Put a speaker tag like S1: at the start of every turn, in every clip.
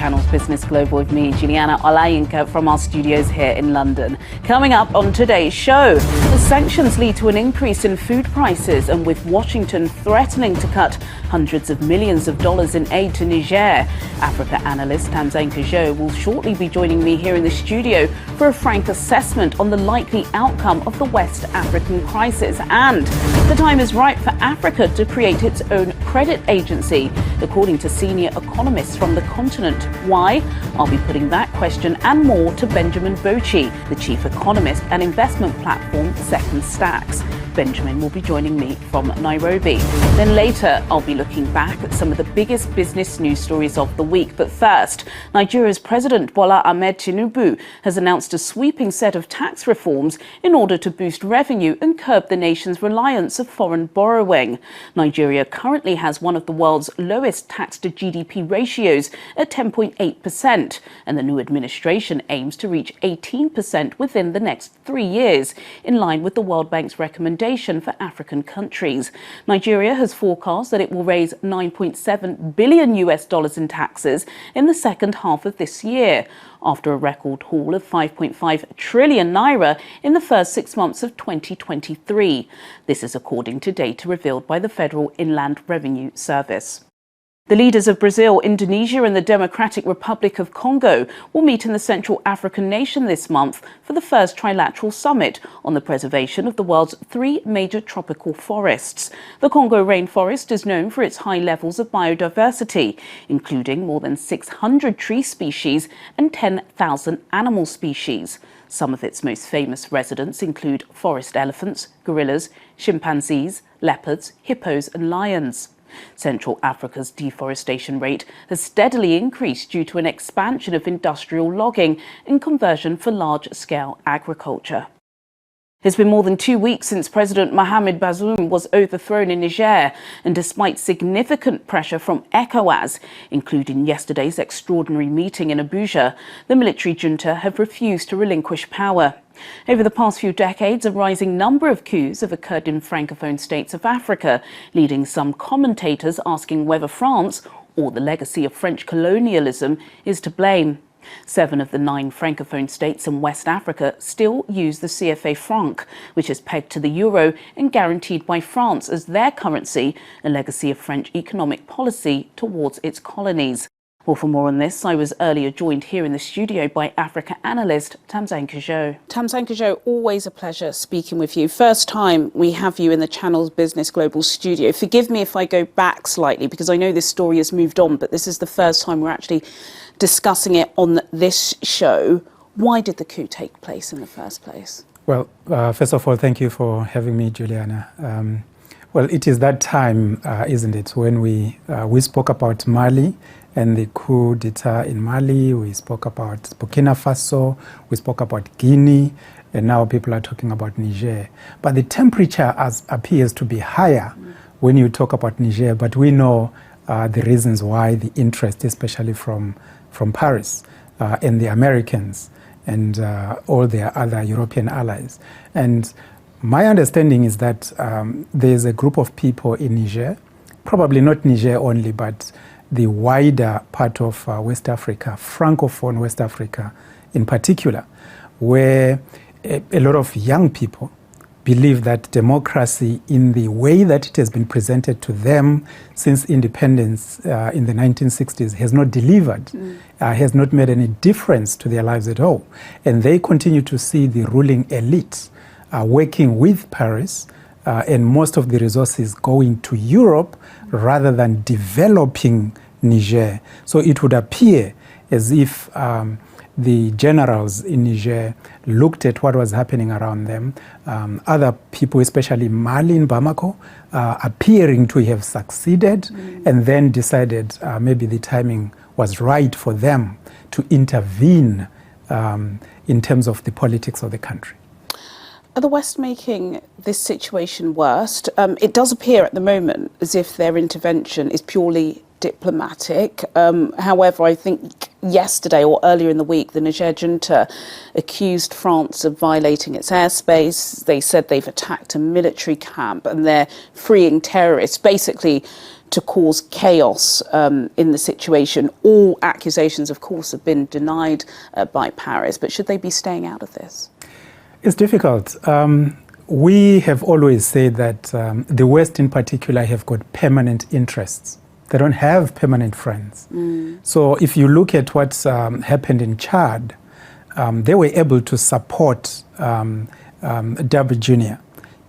S1: Channel's Business Global with me, Juliana Olayinka, from our studios here in London. Coming up on today's show, the sanctions lead to an increase in food prices, and with Washington threatening to cut hundreds of millions of dollars in aid to Niger. Africa analyst Tamzane Kajo will shortly be joining me here in the studio for a frank assessment on the likely outcome of the West African crisis. And the time is right for Africa to create its own credit agency, according to senior economists from the continent. Why? I'll be putting that question and more to Benjamin Bochi, the chief economist and investment platform Second Stacks. Benjamin will be joining me from Nairobi. Then later, I'll be looking back at some of the biggest business news stories of the week. But first, Nigeria's President Bola Ahmed Tinubu has announced a sweeping set of tax reforms in order to boost revenue and curb the nation's reliance of foreign borrowing. Nigeria currently has one of the world's lowest tax-to-GDP ratios at 10.8%, and the new administration aims to reach 18% within the next 3 years, in line with the World Bank's recommendation for African countries. Nigeria has forecast that it will raise $9.7 billion in taxes in the second half of this year, after a record haul of 5.5 trillion naira in the first 6 months of 2023. This is according to data revealed by the Federal Inland Revenue Service. The leaders of Brazil, Indonesia and the Democratic Republic of Congo will meet in the Central African nation this month for the first trilateral summit on the preservation of the world's 3 major tropical forests. The Congo rainforest is known for its high levels of biodiversity, including more than 600 tree species and 10,000 animal species. Some of its most famous residents include forest elephants, gorillas, chimpanzees, leopards, hippos and lions. Central Africa's deforestation rate has steadily increased due to an expansion of industrial logging and conversion for large-scale agriculture. It's been more than 2 weeks since President Mohamed Bazoum was overthrown in Niger, and despite significant pressure from ECOWAS, including yesterday's extraordinary meeting in Abuja, the military junta have refused to relinquish power. Over the past few decades, a rising number of coups have occurred in Francophone states of Africa, leading some commentators asking whether France, or the legacy of French colonialism, is to blame. 7 of the 9 Francophone states in West Africa still use the CFA franc, which is pegged to the euro and guaranteed by France as their currency, a legacy of French economic policy towards its colonies. Well, for more on this, I was earlier joined here in the studio by Africa analyst Tamzane Kajo. Tamzane Kajo, always a pleasure speaking with you. First time we have you in the Channel's Business Global studio. Forgive me if I go back slightly, because I know this story has moved on, but this is the first time we're actually discussing it on this show. Why did the coup take place in the first place? Well,
S2: first of all, thank you for having me, Juliana. Well, it is that time, isn't it, when we spoke about Mali and the coup d'etat in Mali, we spoke about Burkina Faso, we spoke about Guinea, and now people are talking about Niger. But the temperature appears to be higher when you talk about Niger, but we know the reasons why, the interest, especially from Paris and the Americans and all their other European allies. And my understanding is that there's a group of people in Niger, probably not Niger only, but the wider part of West Africa, Francophone West Africa in particular, where a lot of young people believe that democracy, in the way that it has been presented to them since independence in the 1960s, has not delivered, has not made any difference to their lives at all. And they continue to see the ruling elite working with Paris and most of the resources going to Europe rather than developing Niger. So it would appear as if the generals in Niger looked at what was happening around them, other people, especially Mali in Bamako, appearing to have succeeded, and then decided maybe the timing was right for them to intervene in terms of the politics of the country.
S1: Are the West making this situation worse? It does appear at the moment as if their intervention is purely diplomatic. However, I think yesterday or earlier in the week, the Niger junta accused France of violating its airspace. They said they've attacked a military camp and they're freeing terrorists, basically to cause chaos in the situation. All accusations, of course, have been denied by Paris, but should they be staying out of this?
S2: It's difficult. We have always said that the West in particular have got permanent interests. They don't have permanent friends. So if you look at what's happened in Chad, they were able to support Dabo Jr.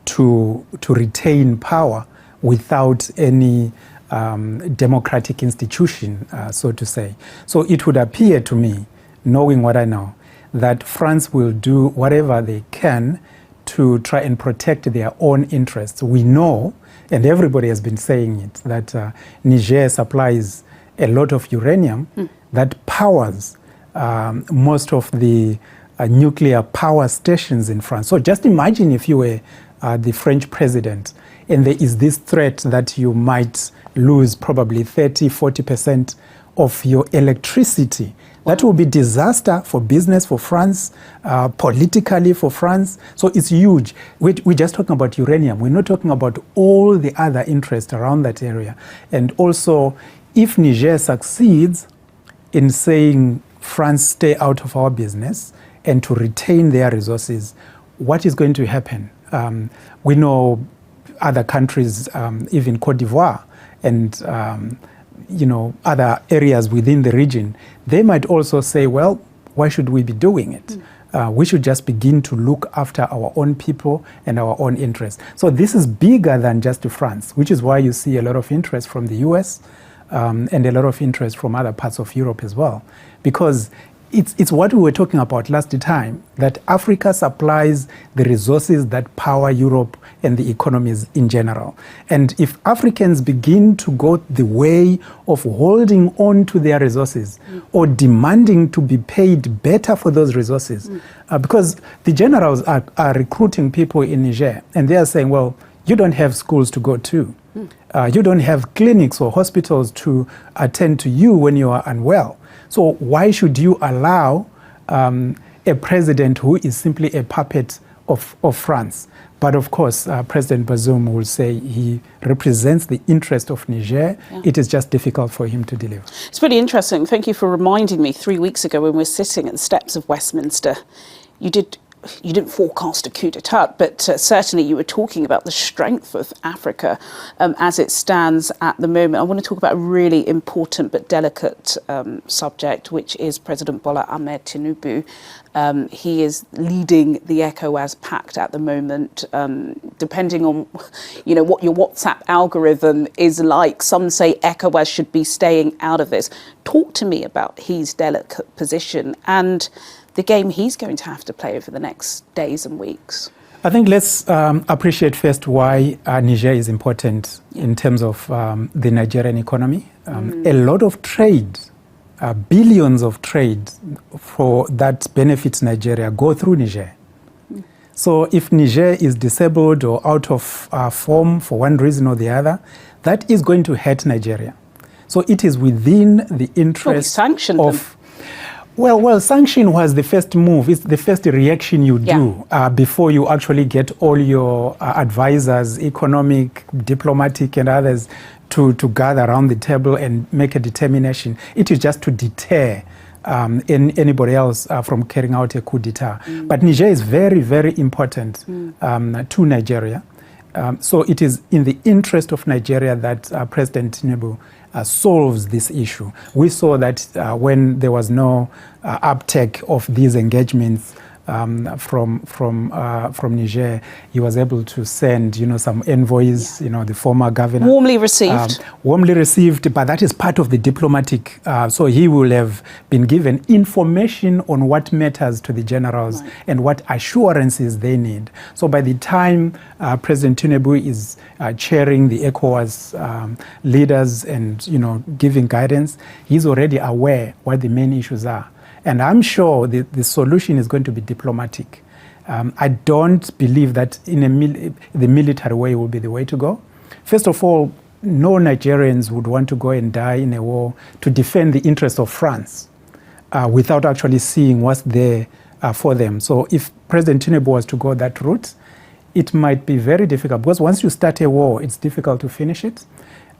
S2: to retain power without any democratic institution, so to say. So it would appear to me, knowing what I know, that France will do whatever they can to try and protect their own interests. We know, and everybody has been saying it, that Niger supplies a lot of uranium that powers most of the nuclear power stations in France. So just imagine if you were the French president and there is this threat that you might lose probably 30-40% of your electricity. That will be disaster for business, for France, politically for France. So it's huge. We're just talking about uranium. We're not talking about all the other interests around that area. And also, if Niger succeeds in saying, France, stay out of our business, and to retain their resources, what is going to happen? We know other countries, even Cote d'Ivoire, and other areas within the region, they might also say, well, why should we be doing it? We should just begin to look after our own people and our own interests. So this is bigger than just France, which is why you see a lot of interest from the US and a lot of interest from other parts of Europe as well. Because it's what we were talking about last time, that Africa supplies the resources that power Europe and the economies in general. And if Africans begin to go the way of holding on to their resources or demanding to be paid better for those resources, because the generals are recruiting people in Niger, and they are saying, well, you don't have schools to go to. You don't have clinics or hospitals to attend to you when you are unwell. So why should you allow a president who is simply a puppet of France? But of course, President Bazoum will say he represents the interest of Niger. Yeah. It is just difficult for him to deliver.
S1: It's pretty interesting. Thank you for reminding me 3 weeks ago when we were sitting at the steps of Westminster, you didn't forecast a coup d'etat, but certainly you were talking about the strength of Africa as it stands at the moment. I want to talk about a really important but delicate subject, which is President Bola Ahmed Tinubu. He is leading the ECOWAS pact at the moment. Depending on what your WhatsApp algorithm is like, some say ECOWAS should be staying out of this. Talk to me about his delicate position and the game he's going to have to play over the next days and weeks.
S2: I think let's appreciate first why Niger is important in terms of the Nigerian economy. A lot of trade, billions of trade for that benefits Nigeria go through Niger. So if Niger is disabled or out of form for one reason or the other, that is going to hurt Nigeria. So it is within the interest of... Well, sanction was the first move. It's the first reaction you do before you actually get all your advisors, economic, diplomatic, and others to gather around the table and make a determination. It is just to deter anybody else from carrying out a coup d'etat. But Niger is very, very important to Nigeria. So it is in the interest of Nigeria that President Tinubu solves this issue. We saw that when there was no uptake of these engagements from Niger, he was able to send, some envoys, the former governor.
S1: Warmly received.
S2: Warmly received, but that is part of the diplomatic. So he will have been given information on what matters to the generals and what assurances they need. So by the time President Tinubu is chairing the ECOWAS leaders and, giving guidance, he's already aware what the main issues are. And I'm sure the solution is going to be diplomatic. I don't believe that the military way will be the way to go. First of all, no Nigerians would want to go and die in a war to defend the interests of France without actually seeing what's there for them. So if President Tinubu was to go that route, it might be very difficult, because once you start a war, it's difficult to finish it.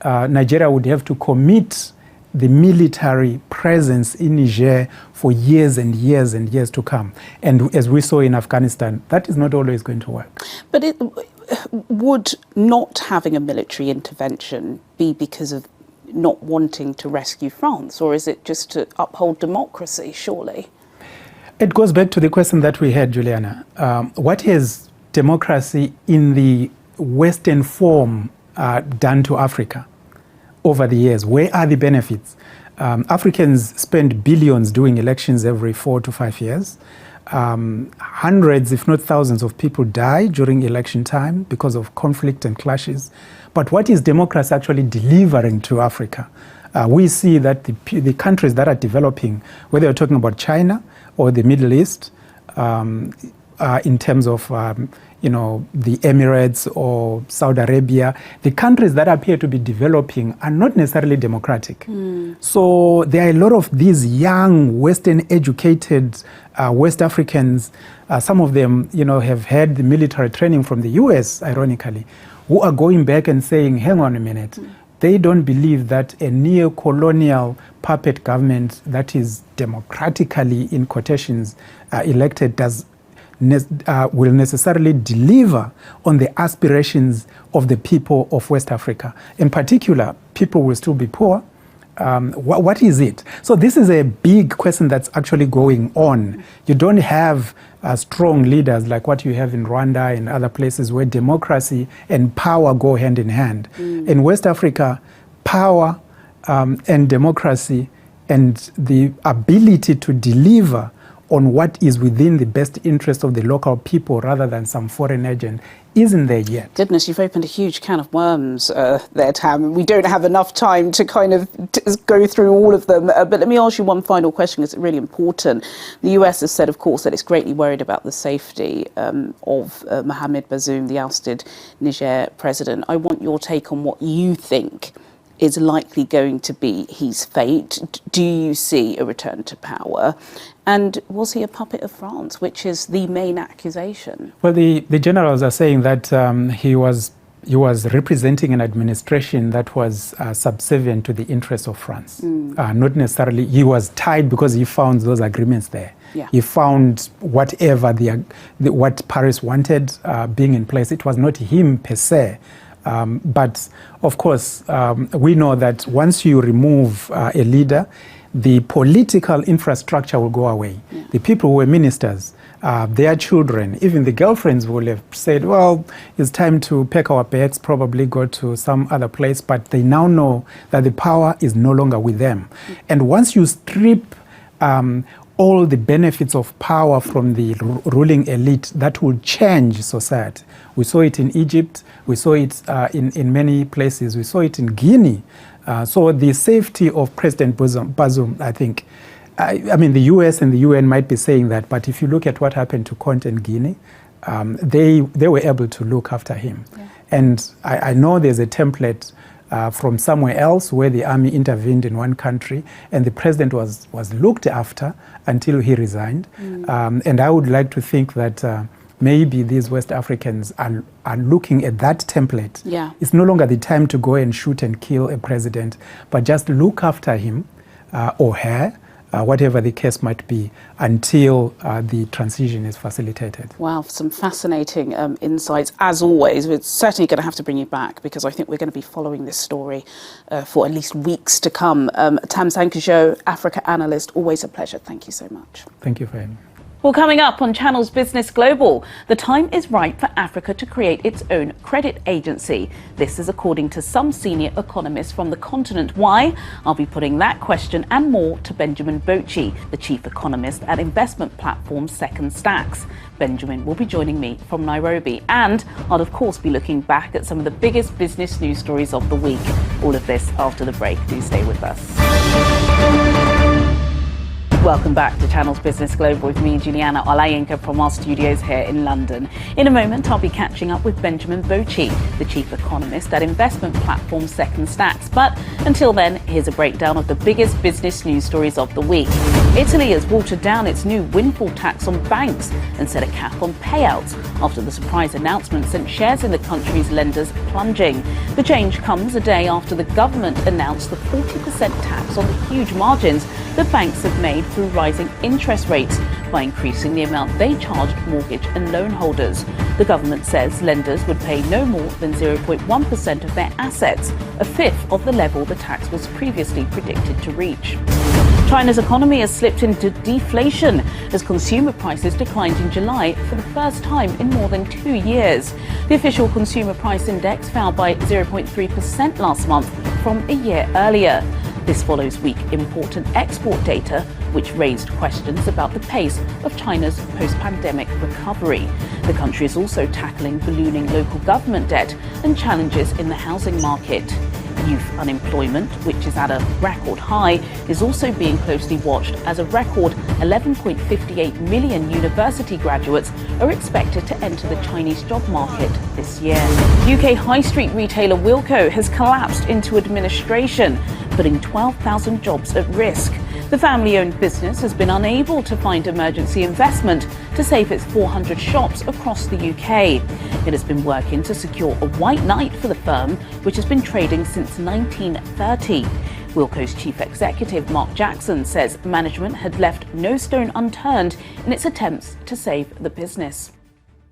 S2: Nigeria would have to commit the military presence in Niger for years and years and years to come. And as we saw in Afghanistan, that is not always going to work.
S1: But would not having a military intervention be because of not wanting to rescue France, or is it just to uphold democracy, surely?
S2: It goes back to the question that we had, Juliana. What has democracy in the Western form done to Africa over the years? Where are the benefits? Africans spend billions doing elections every 4 to 5 years. Hundreds, if not thousands, of people die during election time because of conflict and clashes. But what is democracy actually delivering to Africa? We see that the countries that are developing, whether you're talking about China or the Middle East, in terms of the Emirates or Saudi Arabia, the countries that appear to be developing are not necessarily democratic. So there are a lot of these young, Western educated West Africans, some of them have had the military training from the US, ironically, who are going back and saying, hang on a minute, they don't believe that a neo-colonial puppet government that is democratically, in quotations, elected will necessarily deliver on the aspirations of the people of West Africa. In particular, people will still be poor. What is it? So this is a big question that's actually going on. You don't have strong leaders like what you have in Rwanda and other places where democracy and power go hand in hand. In West Africa, power and democracy and the ability to deliver on what is within the best interest of the local people rather than some foreign agent isn't there yet.
S1: Goodness, you've opened a huge can of worms there, Tam. We don't have enough time to kind of go through all of them. But let me ask you one final question, because it's really important. The US has said, of course, that it's greatly worried about the safety of Mohamed Bazoum, the ousted Niger president. I want your take on what you think is likely going to be his fate. Do you see a return to power? And was he a puppet of France, which is the main accusation? Well,
S2: the generals are saying that he was representing an administration that was subservient to the interests of France. Not necessarily, he was tied because he found those agreements there.
S1: Yeah.
S2: He found whatever what Paris wanted being in place. It was not him per se. But of course, we know that once you remove a leader, the political infrastructure will go away. Yeah. The people who were ministers, their children, even the girlfriends will have said, well, it's time to pack our bags, probably go to some other place. But they now know that the power is no longer with them. And once you strip all the benefits of power from the ruling elite, that will change society. We saw it in Egypt, we saw it in many places, we saw it in Guinea. So the safety of President Bazoum, I think, I mean, the US and the UN might be saying that, but if you look at what happened to Conte in Guinea, they were able to look after him. Yeah. And I know there's a template from somewhere else where the army intervened in one country and the president was looked after until he resigned. And I would like to think that maybe these West Africans are looking at that template. Yeah. It's no longer the time to go and shoot and kill a president, but just look after him or her, whatever the case might be, until the transition is facilitated.
S1: Wow, some fascinating insights. As always, we're certainly going to have to bring you back because I think we're going to be following this story for at least weeks to come. Tam Sankojo, Africa analyst, always a pleasure. Thank you so much.
S2: Thank you for having me.
S1: Well, coming up on Channel's Business Global, the time is right for Africa to create its own credit agency. This is according to some senior economists from the continent. Why? I'll be putting that question and more to Benjamin Bochi, the chief economist at investment platform Second Stacks. Benjamin will be joining me from Nairobi, and I'll of course be looking back at some of the biggest business news stories of the week. All of this after the break. Do stay with us. Welcome back to Channel's Business Global with me, Juliana Olayinka, from our studios here in London. In a moment, I'll be catching up with Benjamin Bochi, the chief economist at investment platform Second Stacks. But until then, here's a breakdown of the biggest business news stories of the week. Italy has watered down its new windfall tax on banks and set a cap on payouts after the surprise announcement sent shares in the country's lenders plunging. The change comes a day after the government announced the 40% tax on the huge margins that banks have made through rising interest rates by increasing the amount they charged mortgage and loan holders. The government says lenders would pay no more than 0.1% of their assets, a fifth of the level the tax was previously predicted to reach. China's economy has slipped into deflation as consumer prices declined in July for the first time in more than 2 years. The official consumer price index fell by 0.3% last month from a year earlier. This follows weak import and export data, which raised questions about the pace of China's post-pandemic recovery. The country is also tackling ballooning local government debt and challenges in the housing market. Youth unemployment, which is at a record high, is also being closely watched as a record 11.58 million university graduates are expected to enter the Chinese job market this year. UK high street retailer Wilko has collapsed into administration, putting 12,000 jobs at risk. The family-owned business has been unable to find emergency investment to save its 400 shops across the UK. It has been working to secure a white knight for the firm, which has been trading since 1930. Wilko's chief executive, Mark Jackson, says management had left no stone unturned in its attempts to save the business.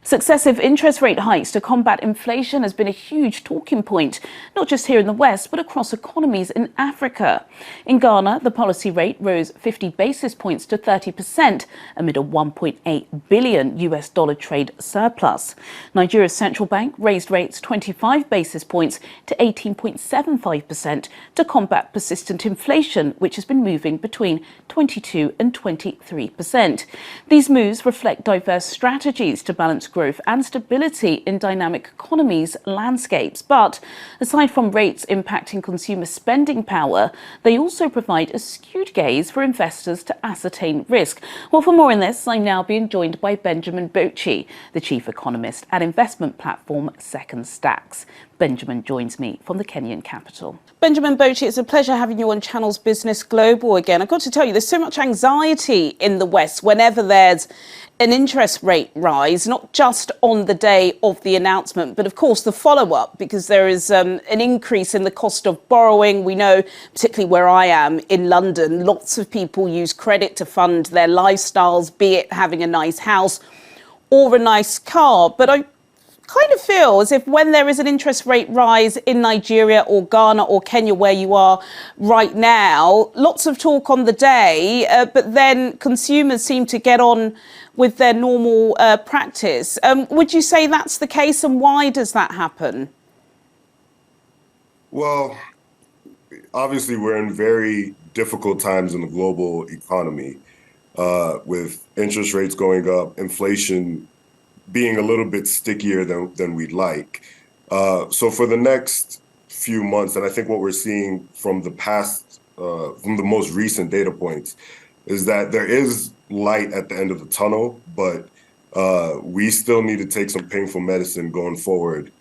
S1: Successive interest rate hikes to combat inflation has been a huge talking point, not just here in the West, but across economies in Africa. In Ghana, the policy rate rose 50 basis points to 30% amid a $1.8 billion US dollar trade surplus. Nigeria's central bank raised rates 25 basis points to 18.75% to combat persistent inflation, which has been moving between 22 and 23%. These moves reflect diverse strategies to balance growth and stability in dynamic economies' landscapes. But aside from rates impacting consumer spending power, they also provide a skewed gaze for investors to ascertain risk. Well, for more on this, I'm now being joined by Benjamin Bochi, the chief economist at investment platform Second Stacks. Benjamin joins me from the Kenyan capital. Benjamin Bochi, it's a pleasure having you on Channel's Business Global again. I've got to tell you, there's so much anxiety in the West whenever there's an interest rate rise, not just on the day of the announcement, but of course the follow-up, because there is an increase in the cost of borrowing. We know, particularly where I am in London, lots of people use credit to fund their lifestyles, be it having a nice house or a nice car. But I kind of feel as if when there is an interest rate rise in Nigeria or Ghana or Kenya, where you are right now, lots of talk on the day, but then consumers seem to get on with their normal practice. Would you say that's the case, and why does that happen?
S3: Well, obviously we're in very difficult times in the global economy, with interest rates going up, inflation being a little bit stickier than we'd like. So for the next few months, and I think what we're seeing from the past, from the most recent data points, is that there is light at the end of the tunnel, but we still need to take some painful medicine going forward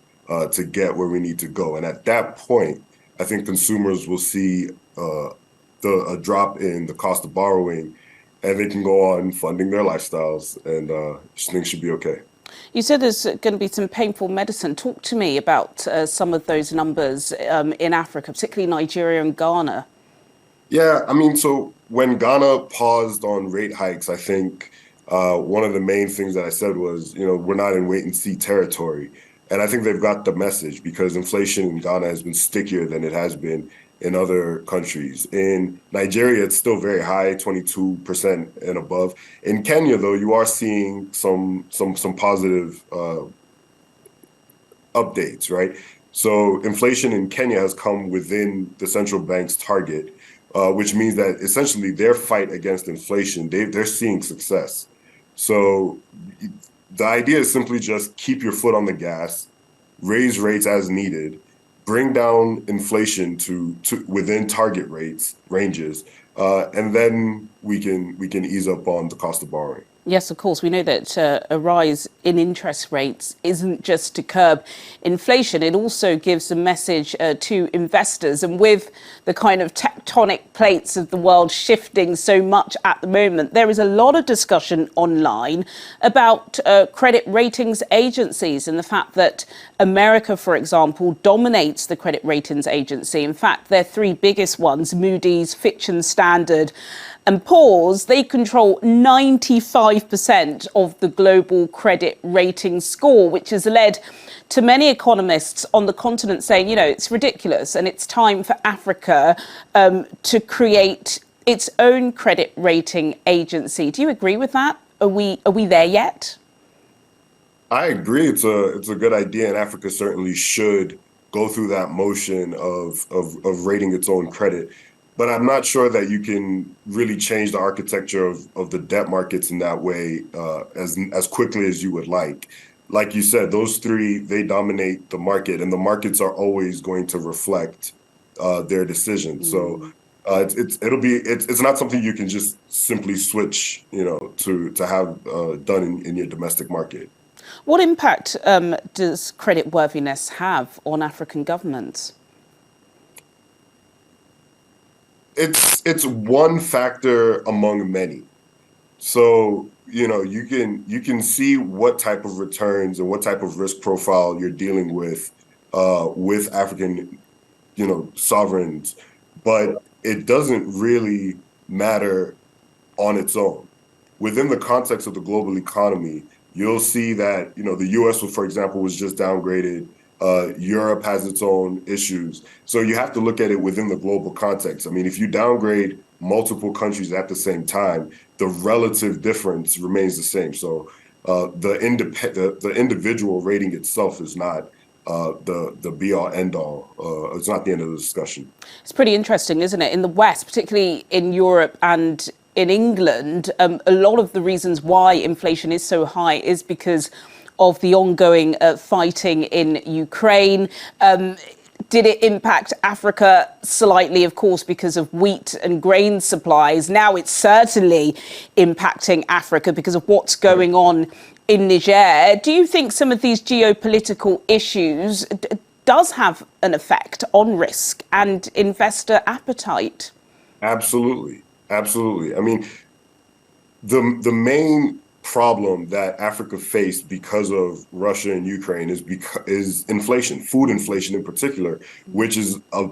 S3: to get where we need to go. And at that point, I think consumers will see a drop in the cost of borrowing, and they can go on funding their lifestyles, and things should be okay.
S1: You said there's going to be some painful medicine. Talk to me about some of those numbers in Africa, particularly Nigeria and Ghana.
S3: Yeah, I mean, so when Ghana paused on rate hikes, I think one of the main things that I said was, we're not in wait and see territory. And I think they've got the message, because inflation in Ghana has been stickier than it has been in other countries. In Nigeria, it's still very high, 22% and above. In Kenya, though, you are seeing some positive updates, right? So inflation in Kenya has come within the central bank's target, which means that essentially their fight against inflation, they're seeing success. So the idea is simply just keep your foot on the gas, raise rates as needed, bring down inflation to within target ranges, and then we can ease up on the cost of borrowing.
S1: Yes, of course. We know that a rise in interest rates isn't just to curb inflation. It also gives a message to investors. And with the kind of tectonic plates of the world shifting so much at the moment, there is a lot of discussion online about credit ratings agencies and the fact that America, for example, dominates the credit ratings agency. In fact, their three biggest ones, Moody's, Fitch and Standard, and Poor's, they control 95% of the global credit rating score, which has led to many economists on the continent saying, you know, it's ridiculous and it's time for Africa to create its own credit rating agency. Do you agree with that? Are we there yet?
S3: I agree. It's a good idea, and Africa certainly should go through that motion of rating its own credit. But I'm not sure that you can really change the architecture of the debt markets in that way as quickly as you would like. Like you said, those three, they dominate the market, and the markets are always going to reflect their decisions. So it's not something you can just simply switch, to have done in your domestic market.
S1: What impact does creditworthiness have on African governments?
S3: It's one factor among many. So, you can see what type of returns and what type of risk profile you're dealing with African, sovereigns, but it doesn't really matter on its own. Within the context of the global economy, you'll see that, the US, for example, was just downgraded. Europe has its own issues. So you have to look at it within the global context. I mean, if you downgrade multiple countries at the same time, the relative difference remains the same. So the individual rating itself is not the be all end all. It's not the end of the discussion. It's
S1: pretty interesting, isn't it? In the West, particularly in Europe and in England, a lot of the reasons why inflation is so high is because of the ongoing fighting in Ukraine. Did it impact Africa? Slightly, of course, because of wheat and grain supplies. Now it's certainly impacting Africa because of what's going on in Niger. Do you think some of these geopolitical issues does have an effect on risk and investor appetite? Absolutely.
S3: Absolutely. I mean, the main problem that Africa faced because of Russia and Ukraine is inflation, food inflation in particular, which is a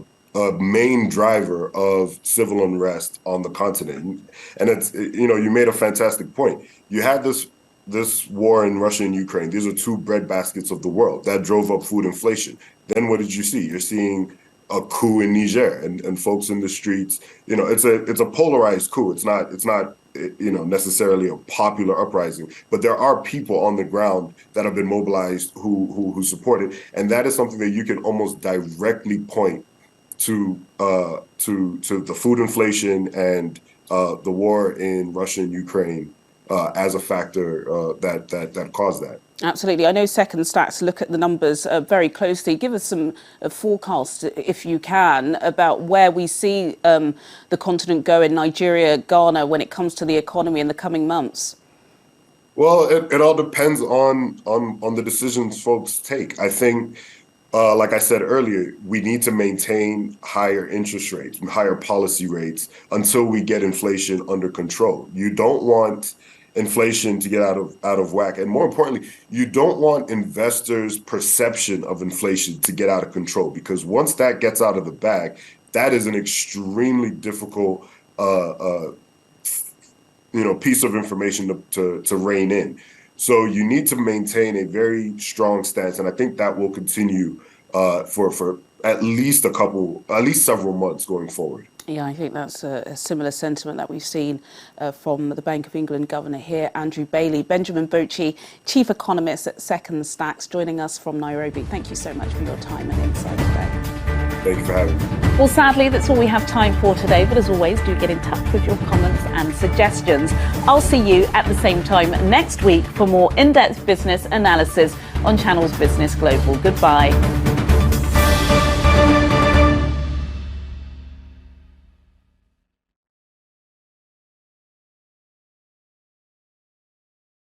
S3: main driver of civil unrest on the continent. And it's, you made a fantastic point. You had this war in Russia and Ukraine. These are two breadbaskets of the world that drove up food inflation. Then what did you see? You're seeing a coup in Niger and folks in the streets. It's a polarized coup. It's not necessarily a popular uprising, but there are people on the ground that have been mobilized who support it, and that is something that you can almost directly point to the food inflation and the war in Russia and Ukraine as a factor that caused that.
S1: Absolutely. I know Second Stats look at the numbers very closely. Give us some forecasts, if you can, about where we see the continent go in Nigeria, Ghana, when it comes to the economy in the coming months.
S3: Well, it all depends on the decisions folks take. I think, like I said earlier, we need to maintain higher interest rates, higher policy rates until we get inflation under control. You don't want inflation to get out of whack. And more importantly, you don't want investors' perception of inflation to get out of control, because once that gets out of the bag, that is an extremely difficult piece of information to rein in. So you need to maintain a very strong stance. And I think that will continue for at least several months going forward.
S1: Yeah, I think that's a similar sentiment that we've seen from the Bank of England governor here, Andrew Bailey. Benjamin Bochi, chief economist at Second Stats, joining us from Nairobi. Thank you so much for your time and insight today.
S3: Thank you for having me.
S1: Well, sadly, that's all we have time for today. But as always, do get in touch with your comments and suggestions. I'll see you at the same time next week for more in-depth business analysis on Channel's Business Global. Goodbye.